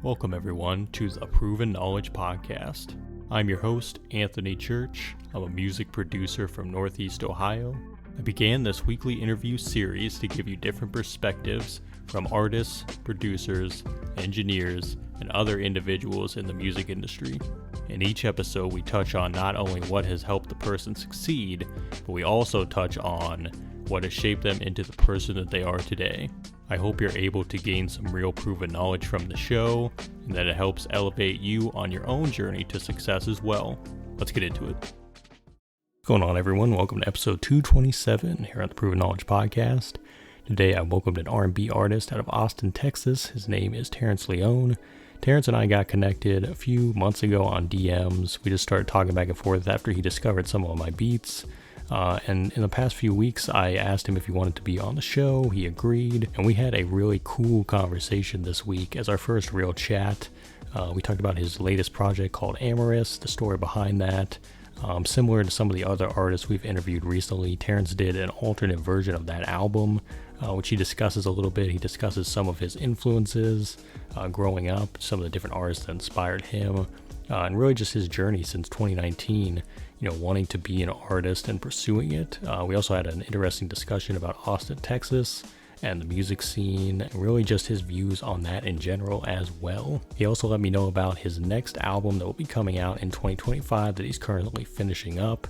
Welcome everyone to the Proven Knowledge Podcast. I'm your host, Anthony Church. I'm a music producer from Northeast Ohio. I began this weekly interview series to give you different perspectives from artists, producers, engineers, and other individuals in the music industry. In each episode, we touch on not only what has helped the person succeed, but we also touch on what has shaped them into the person that they are today. I hope you're able to gain some real proven knowledge from the show, and that it helps elevate you on your own journey to success as well. Let's get into it. What's going on, everyone? Welcome to episode 227 here on the Proven Knowledge Podcast. Today I welcomed an R&B artist out of Austin, Texas. His name is Terrence, Léon. Terrence and I got connected a few months ago on DMs. We just started talking back and forth after he discovered some of my beats. And in the past few weeks, I asked him if he wanted to be on the show. He agreed, and we had a really cool conversation this week as our first real chat. We talked about his latest project called Amorous, the story behind that. Similar to some of the other artists we've interviewed recently, Terrence did an alternate version of that album, which he discusses a little bit. He discusses some of his influences growing up, some of the different artists that inspired him, and really just his journey since 2019. Wanting to be an artist and pursuing it. We also had an interesting discussion about Austin, Texas, and the music scene, and really just his views on that in general as well. He also let me know about his next album that will be coming out in 2025 that he's currently finishing up.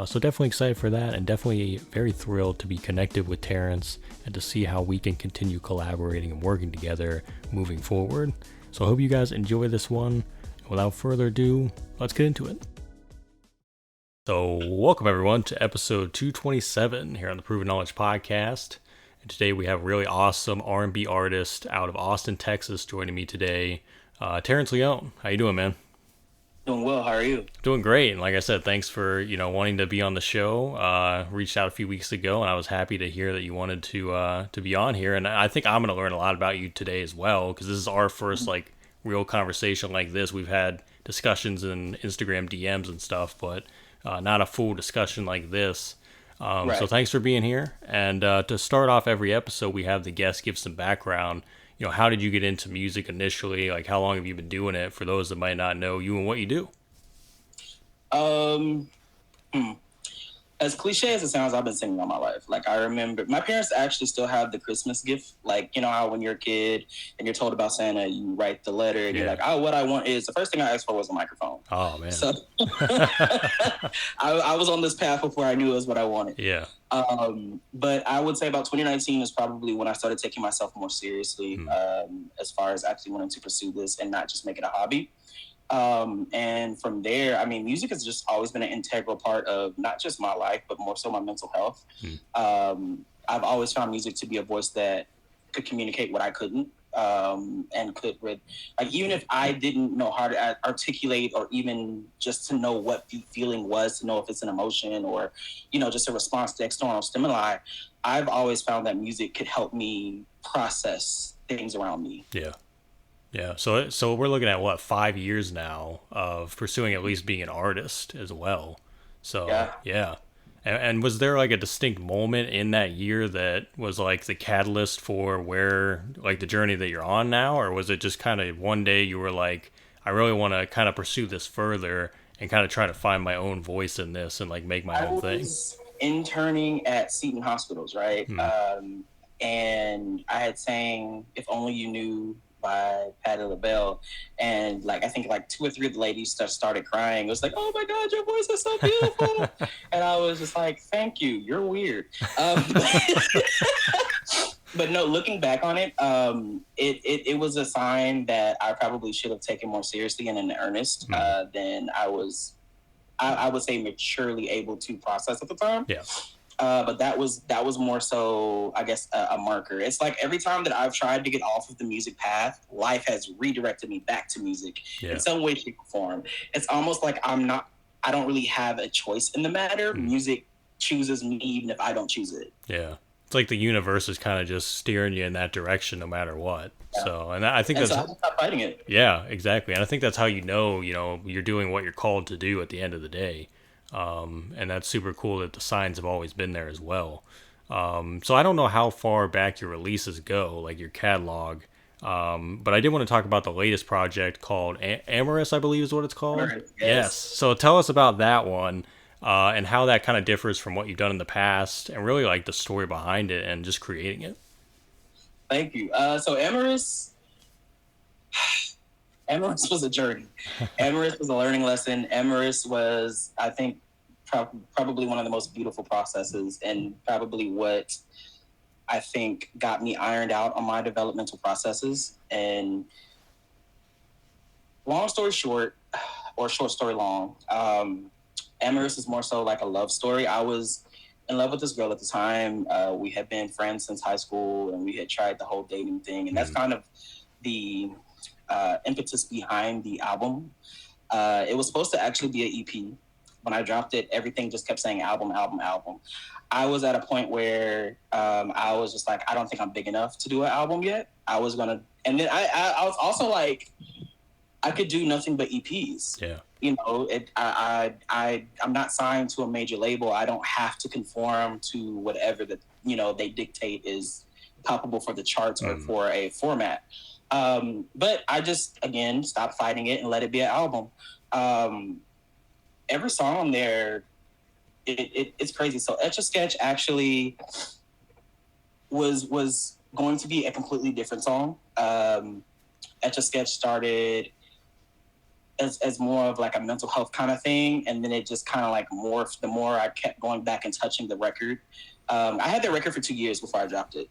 So definitely excited for that, and definitely very thrilled to be connected with Terrence and to see how we can continue collaborating and working together moving forward. So I hope you guys enjoy this one. Without further ado, let's get into it. So welcome everyone to episode 227 here on the Proven Knowledge Podcast. And today we have a really awesome R&B artist out of Austin, Texas joining me today, Terrence Léon. How you doing, man? Doing well. How are you? Doing great. And like I said, thanks for wanting to be on the show. Reached out a few weeks ago, and I was happy to hear that you wanted to be on here. And I think I'm going to learn a lot about you today as well, because this is our first real conversation like this. We've had discussions in Instagram DMs and stuff, but not a full discussion like this. Right. So thanks for being here. And to start off every episode, we have the guest give some background. How did you get into music initially? Like, how long have you been doing it, for those that might not know you and what you do? As cliche as it sounds, I've been singing all my life. I remember my parents actually still have the Christmas gift. How when you're a kid and you're told about Santa, you write the letter and you're like, oh, what I want is, the first thing I asked for was a microphone. Oh, man. So I was on this path before I knew it was what I wanted. Yeah. But I would say about 2019 is probably when I started taking myself more seriously, as far as actually wanting to pursue this and not just make it a hobby. And from there, music has just always been an integral part of not just my life, but more so my mental health. I've always found music to be a voice that could communicate what I couldn't, and could even if I didn't know how to articulate, or even just to know what the feeling was, to know if it's an emotion or, just a response to external stimuli, I've always found that music could help me process things around me. Yeah. Yeah, so we're looking at 5 years now of pursuing at least being an artist as well. So yeah. And was there a distinct moment in that year that was the catalyst for where the journey that you're on now, or was it just kind of one day you were like, I really want to kind of pursue this further and kind of try to find my own voice in this and make my own thing? I was interning at Seton Hospitals, right? And I had sang "If Only You Knew" by Patti LaBelle, and I think 2 or 3 of the ladies started crying. It was like, oh my God, your voice is so beautiful. And I was just like, thank you, you're weird. But no, looking back on it, it was a sign that I probably should have taken more seriously and in earnest than I was, I would say, maturely able to process at the time. Yeah. But that was more so, I guess, a marker. It's every time that I've tried to get off of the music path, life has redirected me back to music in some way, shape, or form. It's almost like I don't really have a choice in the matter. Music chooses me even if I don't choose it. Yeah. It's like the universe is kind of just steering you in that direction no matter what. Yeah. So, and I think that's how I stop fighting it. Yeah, exactly. And I think that's how you're doing what you're called to do at the end of the day. And that's super cool that the signs have always been there as well. So I don't know how far back your releases go, your catalog. But I did want to talk about the latest project called Amorous, I believe is what it's called. Amorous, Yes. So tell us about that one, and how that kind of differs from what you've done in the past, and really like the story behind it and just creating it. Thank you. So Amorous was a journey. Amorous was a learning lesson. Amorous was, I think, probably one of the most beautiful processes, and probably what I think got me ironed out on my developmental processes. And long story short, or short story long, Amorous is more so like a love story. I was in love with this girl at the time. We had been friends since high school, and we had tried the whole dating thing. And that's kind of the impetus behind the album. It was supposed to actually be an EP. When I dropped it, everything just kept saying album, album, album. I was at a point where I was just like, I don't think I'm big enough to do an album yet. I was gonna, and then I was also like, I could do nothing but EPs. Yeah. You know, I'm not signed to a major label. I don't have to conform to whatever that, you know, they dictate is palpable for the charts or for a format. But I just, again, stopped fighting it and let it be an album. Every song on there, it's crazy. So Etch-a-Sketch actually was going to be a completely different song. Etch-a-Sketch started as more of like a mental health kind of thing, and then it just kind of like morphed the more I kept going back and touching the record. I had that record for 2 years before I dropped it.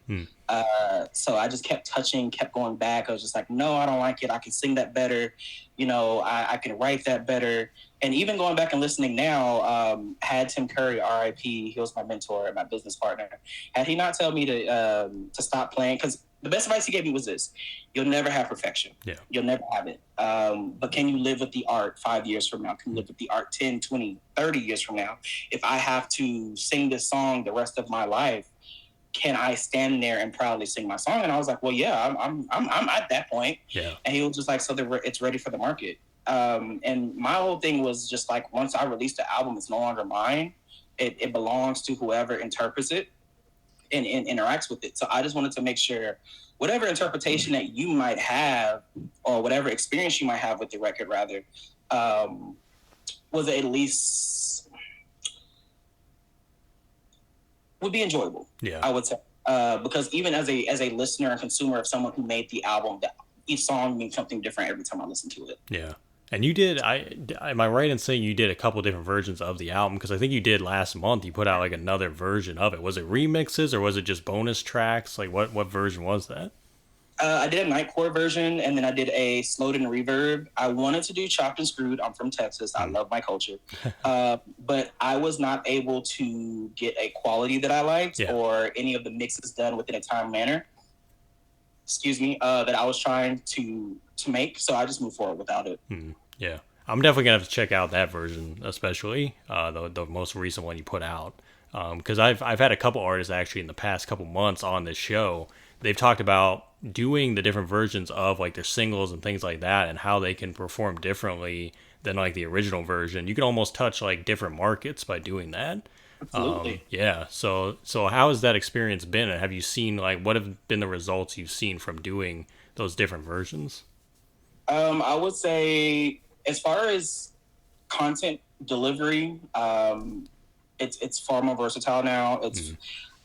So I just kept touching, kept going back. I was just like, no, I don't like it. I can sing that better. You know, I can write that better. And even going back and listening now, had Tim Curry, R.I.P., he was my mentor and my business partner. Had he not told me to stop playing, because the best advice he gave me was this: you'll never have perfection. Yeah. You'll never have it. But can you live with the art 5 years from now? Can you live with the art 10, 20, 30 years from now? If I have to sing this song the rest of my life, can I stand there and proudly sing my song? And I was like, well, yeah, I'm at that point. Yeah. And he was just like, so it's ready for the market. And my whole thing was just like, once I release the album, it's no longer mine. It belongs to whoever interprets it and interacts with it. So I just wanted to make sure whatever interpretation that you might have, or whatever experience you might have with the record, rather, was at least would be enjoyable. Yeah, I would say, because even as a listener and consumer of someone who made the album, that each song means something different every time I listen to it. Yeah. And you did, am I right in saying you did a couple different versions of the album? Because I think you did last month, you put out like another version of it. Was it remixes or was it just bonus tracks? Like what version was that? I did a Nightcore version, and then I did a slowed and reverb. I wanted to do chopped and screwed. I'm from Texas. I love my culture. But I was not able to get a quality that I liked, or any of the mixes done within a time manner. That I was trying to make, so I just moved forward without it. Yeah, I'm definitely gonna have to check out that version, especially the most recent one you put out, because I've had a couple artists actually in the past couple months on this show. They've talked about doing the different versions of like their singles and things like that, and how they can perform differently than like the original version. You can almost touch like different markets by doing that. Absolutely. Yeah. So how has that experience been? And have you seen like what have been the results you've seen from doing those different versions? I would say, as far as content delivery, it's far more versatile now.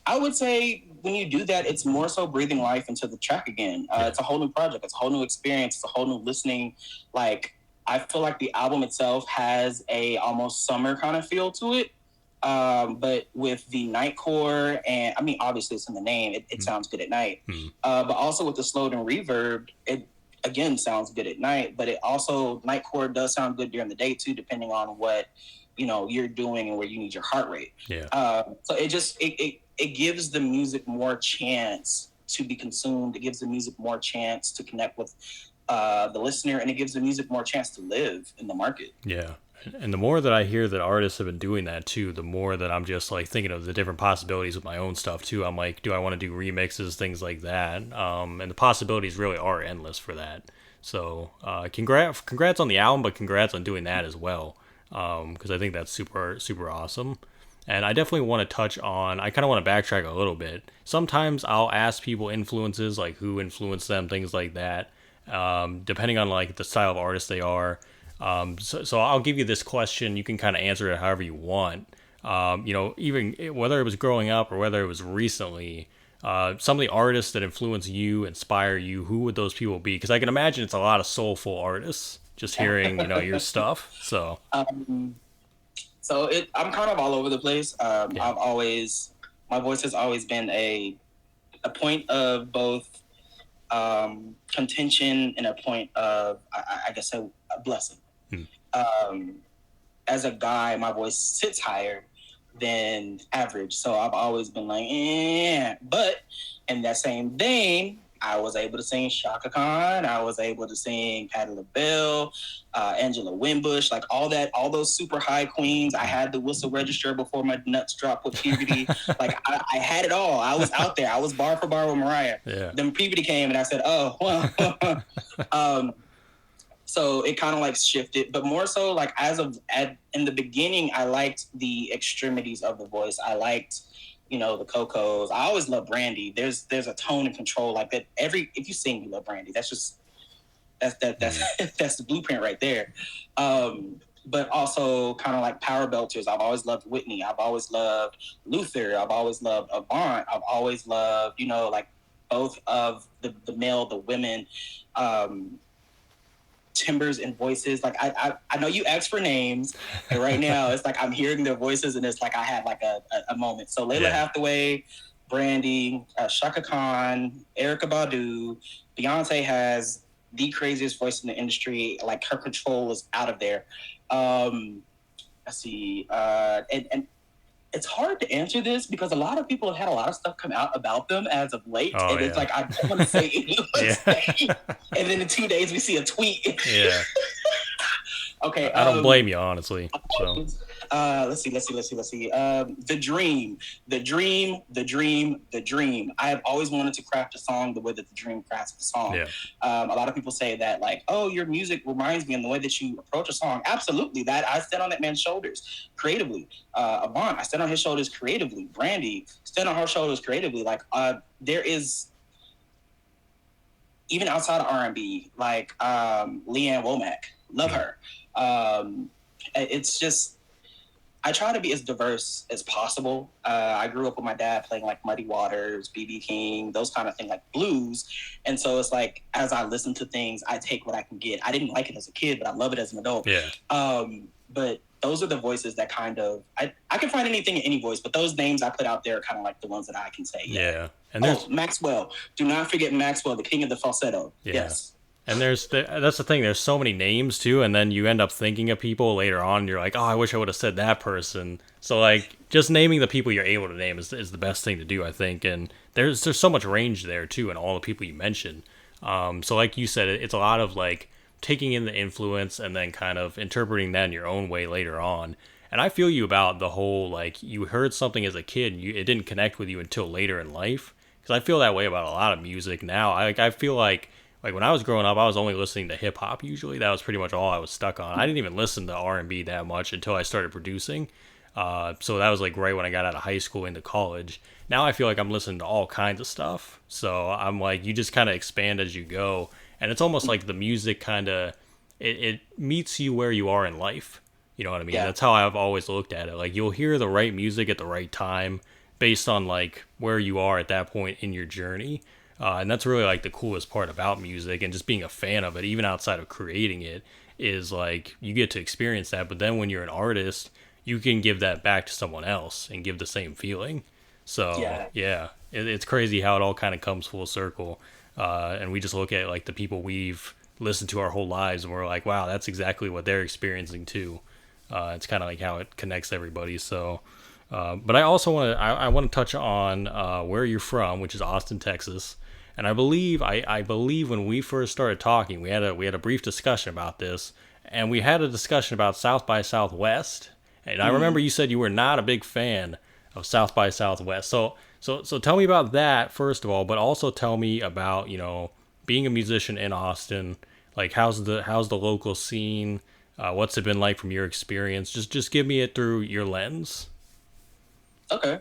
I would say when you do that, it's more so breathing life into the track again. It's a whole new project. It's a whole new experience. It's a whole new listening. Like, I feel like the album itself has a almost summer kind of feel to it. But with the Nightcore, and I mean, obviously it's in the name, it sounds good at night. But also with the slowed and reverb, it again sounds good at night, but it also, Nightcore does sound good during the day too, depending on what, you're doing and where you need your heart rate. So it gives the music more chance to be consumed. It gives the music more chance to connect with the listener, and it gives the music more chance to live in the market. Yeah. And the more that I hear that artists have been doing that too, the more that I'm just like thinking of the different possibilities with my own stuff too. I'm like, do I want to do remixes, things like that? And the possibilities really are endless for that. So congrats on the album, but congrats on doing that as well. Because I think that's super, super awesome. And I definitely want to touch on, I kind of want to backtrack a little bit. Sometimes I'll ask people influences, like who influenced them, things like that, depending on like the style of artist they are. So I'll give you this question. You can kind of answer it however you want. Even whether it was growing up or whether it was recently, some of the artists that influence you, inspire you, who would those people be? Because I can imagine it's a lot of soulful artists just hearing, your stuff. So. I'm kind of all over the place. Yeah. My voice has always been a point of both contention and a point of, I guess, a blessing. As a guy, my voice sits higher than average, so I've always been like, But in that same vein, I was able to sing Shaka Khan. I was able to sing Patti LaBelle, Angela Winbush, like all those super high queens. I had the whistle register before my nuts dropped with puberty. Like I had it all. I was out there. I was bar for bar with Mariah. Yeah. Then puberty came and I said, oh, well. So it kind of like shifted, but more so like in the beginning, I liked the extremities of the voice. I liked, the Cocos. I always love Brandy. There's a tone and control like that. If you sing, you love Brandy. That's the blueprint right there. But also kind of like power belters. I've always loved Whitney. I've always loved Luther. I've always loved Avant. I've always loved, like both of the male, the women, timbres and voices. Like I know you asked for names, and right now it's like I'm hearing their voices, and it's like I had like a moment. So Layla Hathaway, Brandy, Shaka Khan, Erykah Badu, Beyonce has the craziest voice in the industry. Like her control is out of there. Let's see, and it's hard to answer this because a lot of people have had a lot of stuff come out about them as of late. It's like, I don't want to say anything. And then in 2 days, we see a tweet. Yeah. Okay. I don't blame you, honestly. So. Let's see. The dream. I have always wanted to craft a song the way that the dream crafts the song. Yeah. A lot of people say that, like, oh, your music reminds me in the way that you approach a song. Absolutely. That I stand on that man's shoulders creatively. Avant, I stand on his shoulders creatively. Brandy, stand on her shoulders creatively. Like, there is, even outside of R&B, like Leanne Womack, love her. It's just, I try to be as diverse as possible. I grew up with my dad playing like Muddy Waters, B.B. King, those kind of things, like blues. And so it's like, as I listen to things, I take what I can get. I didn't like it as a kid, but I love it as an adult. Yeah. But those are the voices that kind of, I can find anything in any voice, but those names I put out there are kind of like the ones that I can say. Yeah. And Maxwell. Do not forget Maxwell, the king of the falsetto. Yeah. Yes. And that's the thing. There's so many names too, and then you end up thinking of people later on. And you're like, oh, I wish I would have said that person. So like, just naming the people you're able to name is the best thing to do, I think. And there's so much range there too, in all the people you mentioned. So like you said, it's a lot of like taking in the influence and then kind of interpreting that in your own way later on. And I feel you about the whole like you heard something as a kid, and it didn't connect with you until later in life. Because I feel that way about a lot of music now. I feel like when I was growing up, I was only listening to hip hop usually. That was pretty much all I was stuck on. I didn't even listen to R&B that much until I started producing. So that was like right when I got out of high school into college. Now I feel like I'm listening to all kinds of stuff. So I'm like, you just kind of expand as you go. And it's almost like the music kind of, it meets you where you are in life. You know what I mean? Yeah. That's how I've always looked at it. Like you'll hear the right music at the right time based on like where you are at that point in your journey. And that's really like the coolest part about music and just being a fan of it, even outside of creating it, is like you get to experience that. But then when you're an artist, you can give that back to someone else and give the same feeling. So yeah, it's crazy how it all kind of comes full circle. And we just look at like the people we've listened to our whole lives and we're like, wow, that's exactly what they're experiencing too. It's kind of like how it connects everybody. So, but I also want to touch on where you're from, which is Austin, Texas. And I believe when we first started talking, we had a brief discussion about this, and we had a discussion about South by Southwest. And I remember you said you were not a big fan of South by Southwest. So tell me about that first of all, but also tell me about, being a musician in Austin. Like how's the local scene? What's it been like from your experience? Just give me it through your lens. Okay.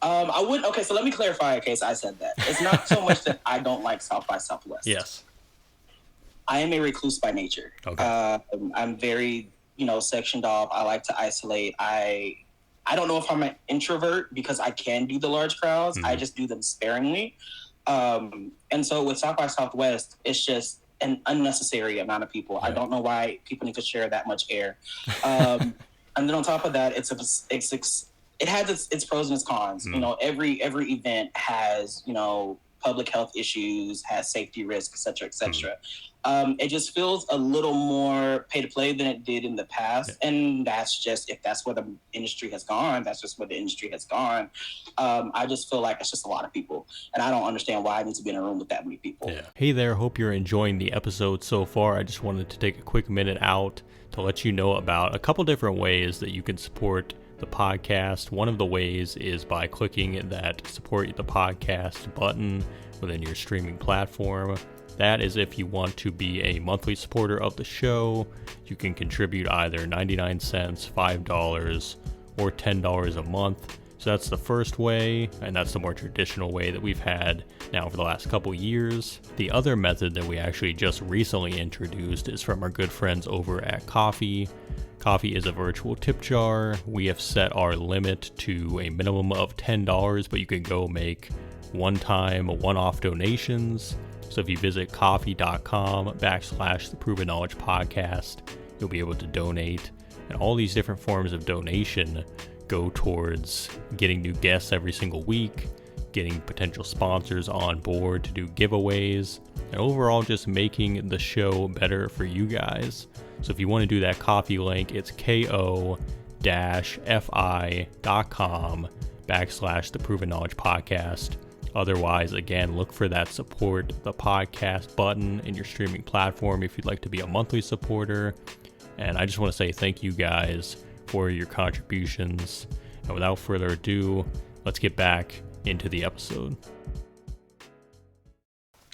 I would. Okay, so let me clarify in case I said that. It's not so much that I don't like South by Southwest. Yes. I am a recluse by nature. Okay. I'm very, sectioned off. I like to isolate. I don't know if I'm an introvert because I can do the large crowds. I just do them sparingly. And so with South by Southwest, it's just an unnecessary amount of people. I don't know why people need to share that much air. And then on top of that, it has its pros and its cons. Every event has, public health issues, has safety risks, et cetera, et cetera. It just feels a little more pay to play than it did in the past. And that's just, if that's where the industry has gone, that's just where the industry has gone. I just feel like it's just a lot of people. And I don't understand why I need to be in a room with that many people. Yeah. Hey there, hope you're enjoying the episode so far. I just wanted to take a quick minute out to let you know about a couple different ways that you can support the podcast. One of the ways is by clicking that support the podcast button within your streaming platform. That is if you want to be a monthly supporter of the show. You can contribute either 99 cents, $5, or $10 a month. So that's the first way, and that's the more traditional way that we've had now for the last couple years. The other method that we actually just recently introduced is from our good friends over at Ko-fi. Ko-fi is a virtual tip jar. We have set our limit to a minimum of $10, but you can go make one-time, one-off donations. So if you visit ko-fi.com/the Proven Knowledge Podcast, you'll be able to donate. And all these different forms of donation go towards getting new guests every single week, getting potential sponsors on board to do giveaways, and overall just making the show better for you guys. So if you want to do that Ko-fi link, it's ko-fi.com/the Proven Knowledge Podcast. Otherwise, again, look for that support the podcast button in your streaming platform if you'd like to be a monthly supporter. And I just want to say thank you guys for your contributions. And without further ado, let's get back into the episode.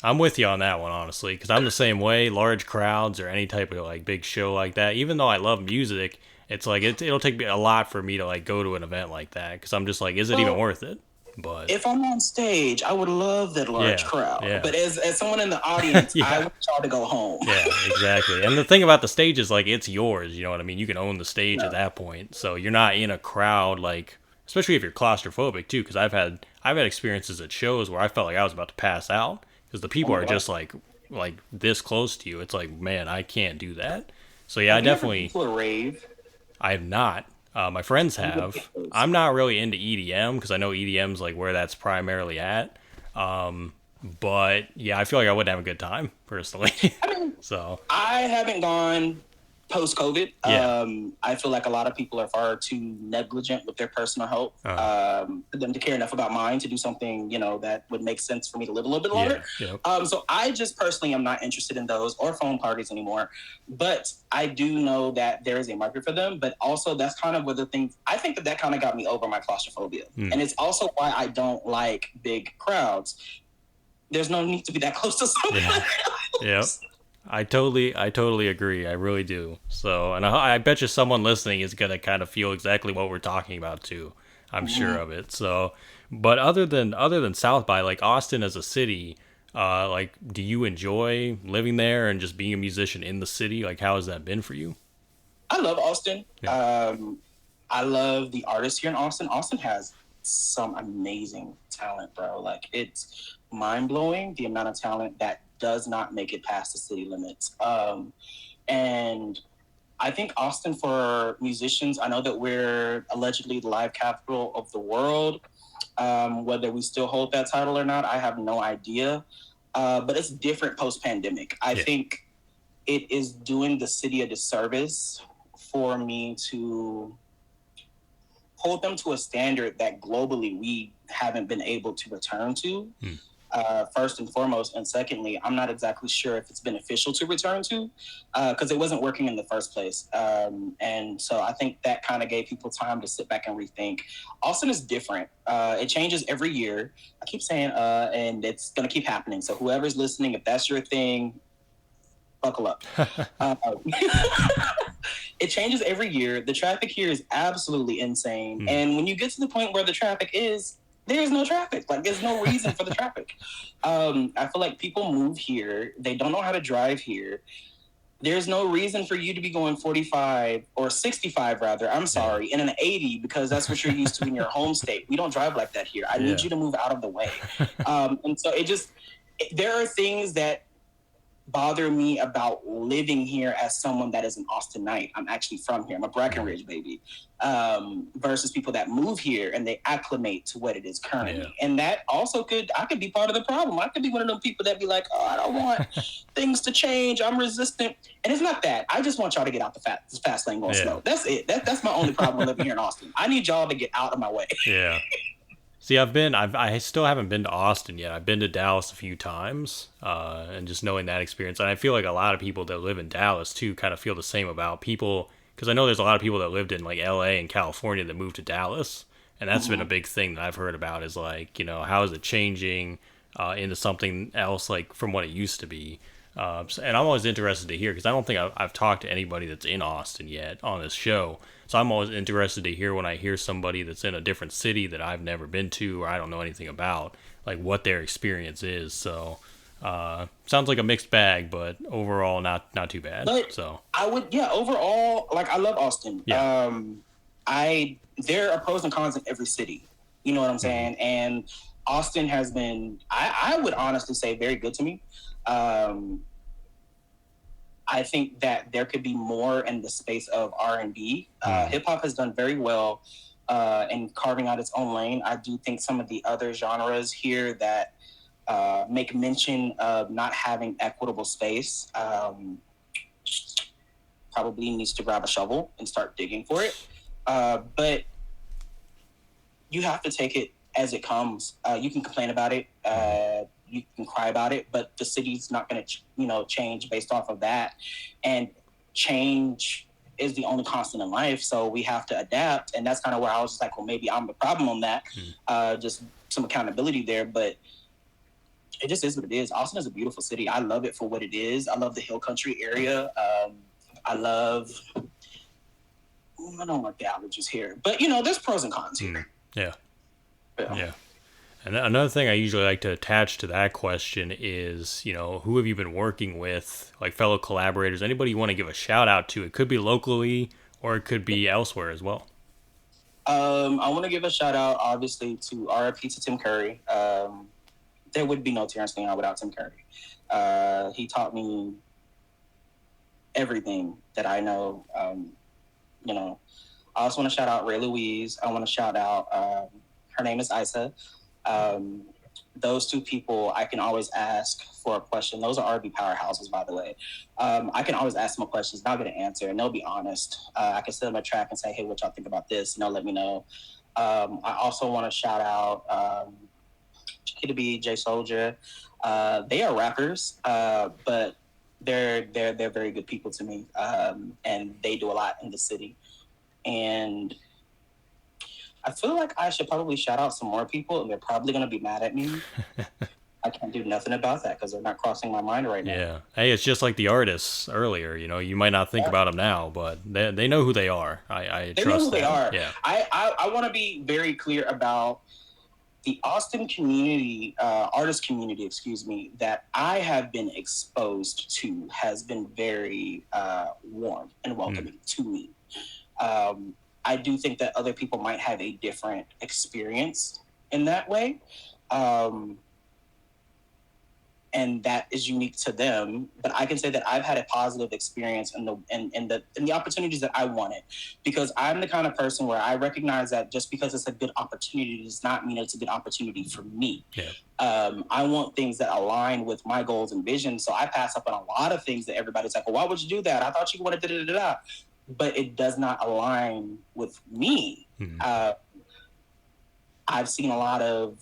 I'm with you on that one, honestly, because I'm the same way. Large crowds or any type of like big show like that, even though I love music, it's like it'll take me a lot for me to like go to an event like that, because I'm just like, is it even worth it? But if I'm on stage, I would love that large crowd. Yeah. But as someone in the audience, I want y'all to go home. Yeah, exactly. And the thing about the stage is like it's yours. You know what I mean? You can own the stage at that point. So you're not in a crowd, like, especially if you're claustrophobic too. Because I've had experiences at shows where I felt like I was about to pass out because the people are just like this close to you. It's like, man, I can't do that. So yeah, I definitely. People rave. I have not. My friends have. I'm not really into EDM because I know EDM's like where that's primarily at. But yeah, I feel like I wouldn't have a good time personally. So I haven't gone post-COVID. Yeah. I feel like a lot of people are far too negligent with their personal health for them to care enough about mine to do something, that would make sense for me to live a little bit longer. Yeah. So I just personally am not interested in those or phone parties anymore. But I do know that there is a market for them. But also that's kind of one of the things, I think that kind of got me over my claustrophobia. And it's also why I don't like big crowds. There's no need to be that close to someone else. Yeah. I totally agree. I really do. So, and I bet you someone listening is going to kind of feel exactly what we're talking about too. I'm sure of it. So, but other than South by, like Austin as a city, like, do you enjoy living there and just being a musician in the city? Like, how has that been for you? I love Austin. Yeah. I love the artists here in Austin. Austin has some amazing talent, bro. Like, it's mind-blowing the amount of talent that does not make it past the city limits. And I think Austin, for musicians, I know that we're allegedly the live capital of the world. Whether we still hold that title or not, I have no idea. But it's different post-pandemic. I think it is doing the city a disservice for me to hold them to a standard that globally we haven't been able to return to. First and foremost, and secondly, I'm not exactly sure if it's beneficial to return to because it wasn't working in the first place. And so I think that kind of gave people time to sit back and rethink. Austin is different. It changes every year. I keep saying, and it's going to keep happening. So whoever's listening, if that's your thing, buckle up. it changes every year. The traffic here is absolutely insane. And when you get to the point where the traffic is, there's no traffic. Like, there's no reason for the traffic. I feel like people move here. They don't know how to drive here. There's no reason for you to be going 45 or 65, rather. I'm sorry, in an 80, because that's what you're used to in your home state. We don't drive like that here. I need you to move out of the way. And so there are things that bother me about living here as someone that is an Austinite. I'm actually from here. I'm a Breckenridge baby. Versus people that move here and they acclimate to what it is currently. And that also I could be part of the problem. I could be one of those people that be like, oh, I don't want things to change. I'm resistant. And it's not that. I just want y'all to get out the fast lane going slow. That's it. That's my only problem living here in Austin. I need y'all to get out of my way. Yeah. See, I still haven't been to Austin yet. I've been to Dallas a few times, and just knowing that experience. And I feel like a lot of people that live in Dallas, too, kind of feel the same about people, because I know there's a lot of people that lived in, like, LA and California that moved to Dallas, and that's been a big thing that I've heard about is, like, you know, how is it changing into something else, like, from what it used to be. And I'm always interested to hear, because I don't think I've talked to anybody that's in Austin yet on this show. So I'm always interested to hear when I hear somebody that's in a different city that I've never been to or I don't know anything about, like what their experience is. So sounds like a mixed bag, but overall not too bad. But so overall, like, I love Austin. Yeah. There are pros and cons in every city. You know what I'm saying? And Austin has been, I would honestly say, very good to me. I think that there could be more in the space of R&B. Hip hop has done very well in carving out its own lane. I do think some of the other genres here that make mention of not having equitable space probably needs to grab a shovel and start digging for it. But you have to take it as it comes. You can complain about it. You can cry about it, but the city's not going to, change based off of that. And change is the only constant in life, so we have to adapt. And that's kind of where I was just like, well, maybe I'm the problem on that. Just some accountability there, but it just is what it is. Austin is a beautiful city. I love it for what it is. I love the hill country area. I don't like the allergies here, but there's pros and cons here. Yeah. And another thing I usually like to attach to that question is, who have you been working with, like fellow collaborators, anybody you want to give a shout out to? It could be locally or it could be elsewhere as well. I want to give a shout out, obviously, to RIP to Tim Curry. There would be no Terrence Léon without Tim Curry. He taught me everything that I know. I also want to shout out Ray Louise. I want to shout out, her name is Isa. Those two people, I can always ask for a question. Those are R&B powerhouses, by the way. I can always ask them questions and I'll get an answer and they'll be honest. I can send them a track and say, hey, what y'all think about this? And they'll let me know. I also want to shout out Kidda B, J Soldier. They are rappers, but they're very good people to me. And they do a lot in the city. And I feel like I should probably shout out some more people, and they're probably going to be mad at me. I can't do nothing about that because they're not crossing my mind right now. Yeah. Hey, it's just like the artists earlier. You might not think about them now, but they know who they are. I they trust know who them. they are. Yeah. I want to be very clear about the Austin community, artist community, that I have been exposed to has been very warm and welcoming to me. I do think that other people might have a different experience in that way. And that is unique to them. But I can say that I've had a positive experience in the opportunities that I wanted, because I'm the kind of person where I recognize that just because it's a good opportunity does not mean it's a good opportunity for me. Yeah. I want things that align with my goals and visions. So I pass up on a lot of things that everybody's like, well, why would you do that? I thought you wanted da-da-da-da. But it does not align with me. I've seen a lot of,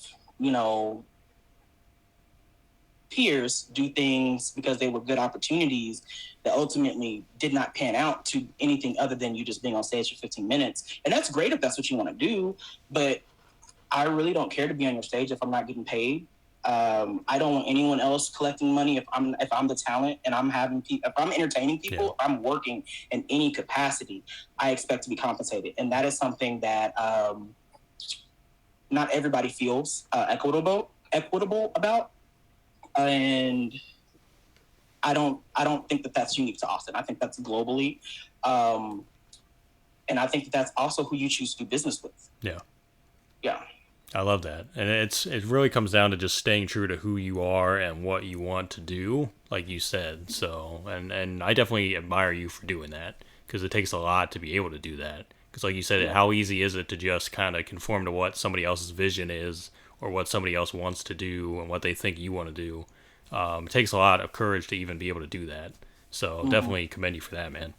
peers do things because they were good opportunities that ultimately did not pan out to anything other than you just being on stage for 15 minutes. And that's great if that's what you want to do, but I really don't care to be on your stage if I'm not getting paid. I don't want anyone else collecting money. If I'm the talent and if I'm entertaining people, if I'm working in any capacity, I expect to be compensated, and that is something that not everybody feels equitable about. And I don't think that that's unique to Austin. I think that's globally, and I think that that's also who you choose to do business with. Yeah. Yeah. I love that. And it really comes down to just staying true to who you are and what you want to do, like you said. So, and I definitely admire you for doing that, because it takes a lot to be able to do that. Because like you said, how easy is it to just kind of conform to what somebody else's vision is, or what somebody else wants to do and what they think you want to do. It takes a lot of courage to even be able to do that. So definitely commend you for that, man.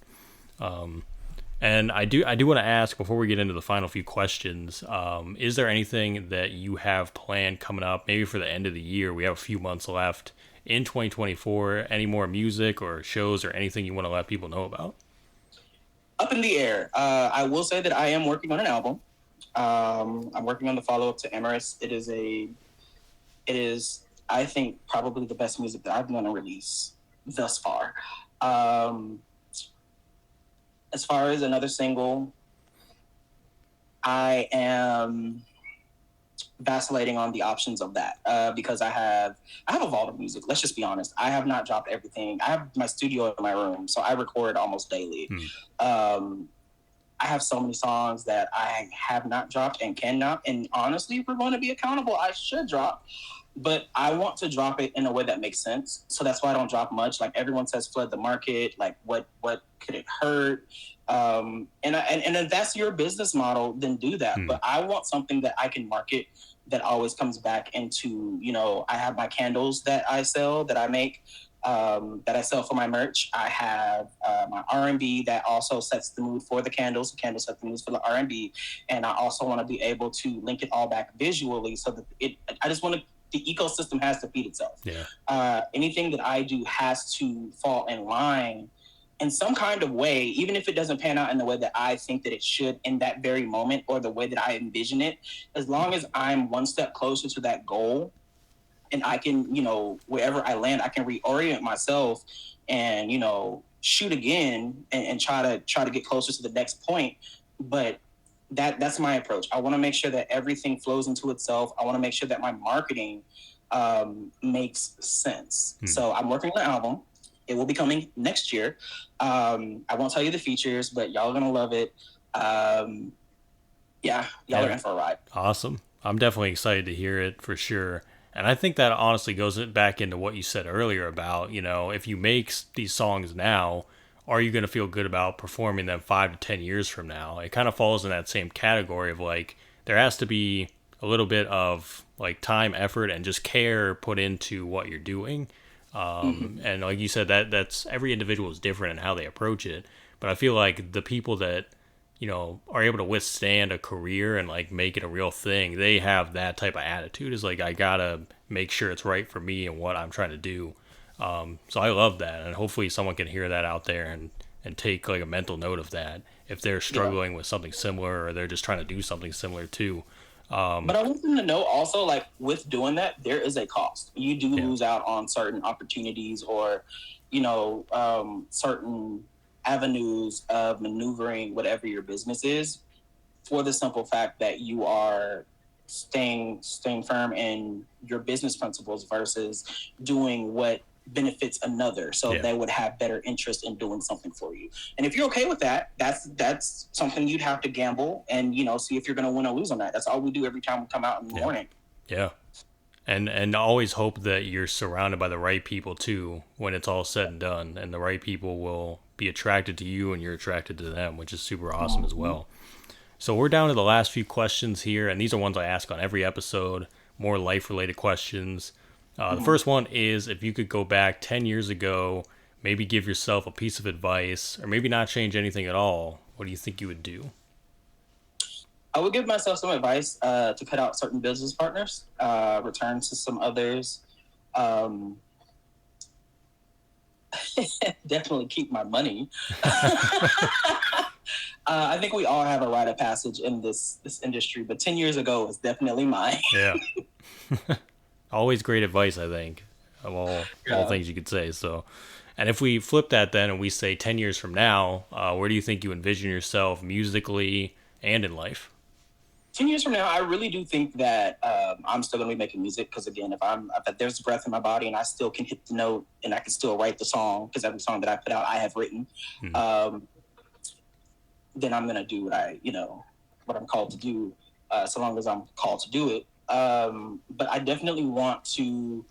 And I do want to ask, before we get into the final few questions, is there anything that you have planned coming up, maybe for the end of the year? We have a few months left in 2024. Any more music or shows or anything you want to let people know about? Up in the air. I will say that I am working on an album. I'm working on the follow-up to Emirates. It is, I think, probably the best music that I've going to release thus far. As far as another single, I am vacillating on the options of that because I have a vault of music. Let's just be honest. I have not dropped everything. I have my studio in my room, so I record almost daily. I have so many songs that I have not dropped and cannot. And honestly, if we're going to be accountable, I should drop. But I want to drop it in a way that makes sense. So that's why I don't drop much. Like everyone says, flood the market. Like what could it hurt? And if that's your business model, then do that. But I want something that I can market that always comes back into, I have my candles that I sell, that I make, that I sell for my merch. I have my R&B that also sets the mood for the candles. The candles set the mood for the R&B. And I also want to be able to link it all back visually so that I just want to, the ecosystem has to feed itself. Yeah. Anything that I do has to fall in line in some kind of way, even if it doesn't pan out in the way that I think that it should in that very moment or the way that I envision it. As long as I'm one step closer to that goal, and I can, wherever I land, I can reorient myself and, shoot again and try to get closer to the next point. But that's my approach. I want to make sure that everything flows into itself. I want to make sure that my marketing makes sense. So I'm working on an album. It will be coming next year. I won't tell you the features, but y'all are going to love it. Y'all are in for a ride. Awesome. I'm definitely excited to hear it for sure. And I think that honestly goes back into what you said earlier about, if you make these songs now, are you going to feel good about performing them 5 to 10 years from now? It kind of falls in that same category of like, there has to be a little bit of like time, effort, and just care put into what you're doing. And like you said, that's every individual is different in how they approach it. But I feel like the people that, are able to withstand a career and like make it a real thing, they have that type of attitude. Is like, I gotta make sure it's right for me and what I'm trying to do. So I love that, and hopefully someone can hear that out there and take like a mental note of that if they're struggling with something similar or they're just trying to do something similar too. But I want them to know also, like, with doing that, there is a cost. You do lose out on certain opportunities or, certain avenues of maneuvering whatever your business is, for the simple fact that you are staying firm in your business principles versus doing what benefits another, so they would have better interest in doing something for you. And if you're okay with that, that's something you'd have to gamble and see if you're going to win or lose on that. That's all we do every time we come out in the morning. And always hope that you're surrounded by the right people too when it's all said and done, and the right people will be attracted to you and you're attracted to them, which is super awesome as well. So we're down to the last few questions here, and these are ones I ask on every episode, more life-related questions. The first one is, if you could go back 10 years ago, maybe give yourself a piece of advice, or maybe not change anything at all, what do you think you would do? I would give myself some advice to cut out certain business partners, return to some others. Definitely keep my money. I think we all have a rite of passage in this industry, but 10 years ago was definitely mine. Yeah. always great advice, I think, of all things you could say. So, and if we flip that then and we say 10 years from now, where do you think you envision yourself musically and in life? 10 years from now, I really do think that I'm still going to be making music because, again, if there's breath in my body and I still can hit the note and I can still write the song, because every song that I put out, I have written, then I'm going to do what I'm called to do, so long as I'm called to do it. But I definitely want to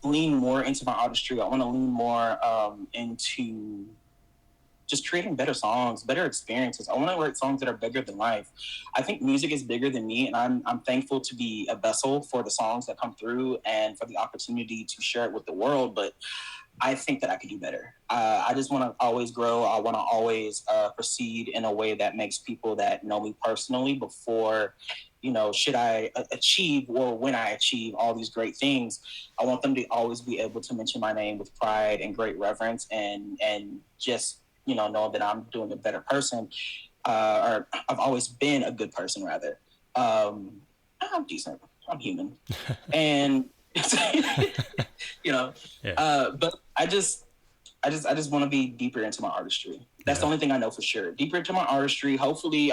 lean more into my artistry. I want to lean more into just creating better songs, better experiences. I want to write songs that are bigger than life. I think music is bigger than me, and I'm thankful to be a vessel for the songs that come through and for the opportunity to share it with the world. But I think that I could do better. I just want to always grow. I want to always proceed in a way that makes people that know me personally before, should I achieve or when I achieve all these great things, I want them to always be able to mention my name with pride and great reverence and just, know that I'm doing a better person, or I've always been a good person, rather. I'm decent. I'm human. And, but I just want to be deeper into my artistry. That's the only thing I know for sure. Deeper into my artistry. Hopefully,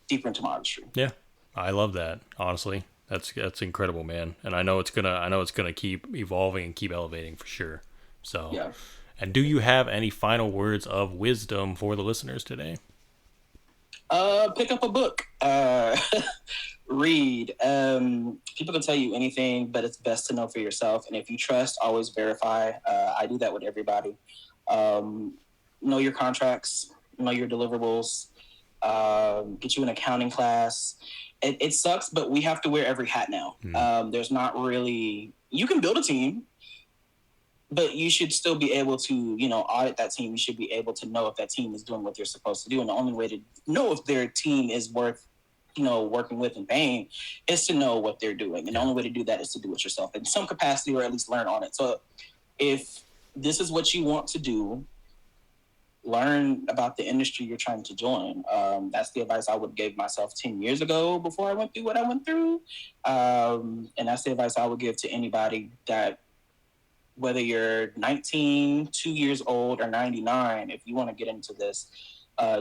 deeper into my artistry. Yeah. I love that. Honestly, that's incredible, man. And I know it's gonna keep evolving and keep elevating for sure. So, yeah. And do you have any final words of wisdom for the listeners today? Pick up a book. Read. People can tell you anything, but it's best to know for yourself. And if you trust, always verify. I do that with everybody. Know your contracts. Know your deliverables. Get you an accounting class. It sucks, but we have to wear every hat now. There's not really... You can build a team, but you should still be able to, audit that team. You should be able to know if that team is doing what they're supposed to do. And the only way to know if their team is worth, working with and paying is to know what they're doing. And the only way to do that is to do it yourself in some capacity, or at least learn on it. So if this is what you want to do, learn about the industry you're trying to join. That's the advice I would give myself 10 years ago before I went through what I went through. And that's the advice I would give to anybody that, whether you're 19, 2 years old, or 99, if you want to get into this,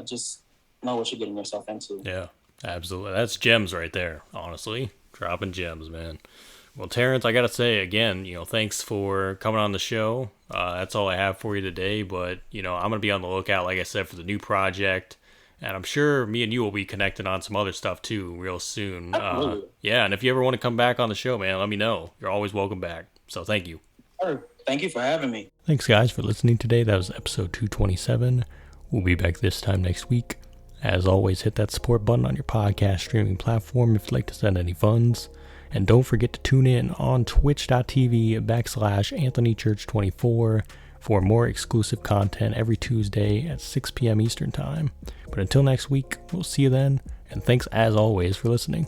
just know what you're getting yourself into. Yeah, absolutely. That's gems right there, honestly. Dropping gems, man. Well, Terrence, I got to say again, thanks for coming on the show. That's all I have for you today, but, I'm going to be on the lookout, like I said, for the new project. And I'm sure me and you will be connected on some other stuff too real soon. Yeah, and if you ever want to come back on the show, man, let me know. You're always welcome back. So thank you. Thank you for having me. Thanks, guys, for listening today. That was episode 227. We'll be back this time next week. As always, hit that support button on your podcast streaming platform if you'd like to send any funds. And don't forget to tune in on twitch.tv/AnthonyChurch24 for more exclusive content every Tuesday at 6 p.m. Eastern Time. But until next week, we'll see you then. And thanks, as always, for listening.